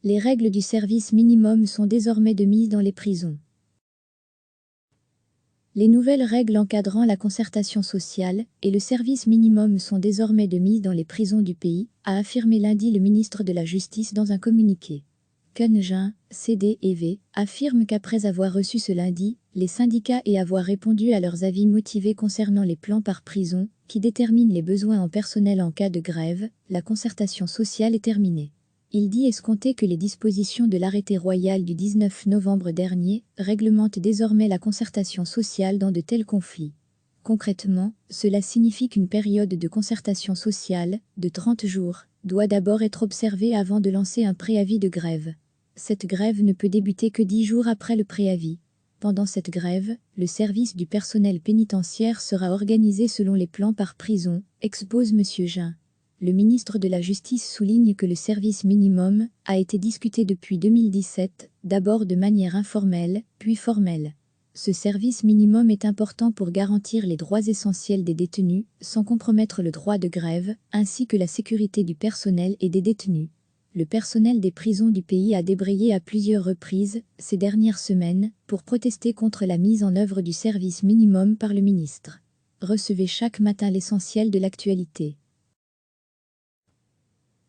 Les règles du service minimum sont désormais de mise dans les prisons. Les nouvelles règles encadrant la concertation sociale et le service minimum sont désormais de mise dans les prisons du pays, a affirmé lundi le ministre de la Justice dans un communiqué. Ken Jean, CD&V, affirme qu'après avoir reçu ce lundi les syndicats et avoir répondu à leurs avis motivés concernant les plans par prison, qui déterminent les besoins en personnel en cas de grève, la concertation sociale est terminée. Il dit escompter que les dispositions de l'arrêté royal du 19 novembre dernier réglementent désormais la concertation sociale dans de tels conflits. Concrètement, cela signifie qu'une période de concertation sociale, de 30 jours, doit d'abord être observée avant de lancer un préavis de grève. Cette grève ne peut débuter que 10 jours après le préavis. Pendant cette grève, le service du personnel pénitentiaire sera organisé selon les plans par prison, expose M. Jean. Le ministre de la Justice souligne que le service minimum a été discuté depuis 2017, d'abord de manière informelle, puis formelle. Ce service minimum est important pour garantir les droits essentiels des détenus, sans compromettre le droit de grève, ainsi que la sécurité du personnel et des détenus. Le personnel des prisons du pays a débrayé à plusieurs reprises, ces dernières semaines, pour protester contre la mise en œuvre du service minimum par le ministre. Recevez chaque matin l'essentiel de l'actualité.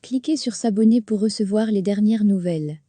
Cliquez sur s'abonner pour recevoir les dernières nouvelles.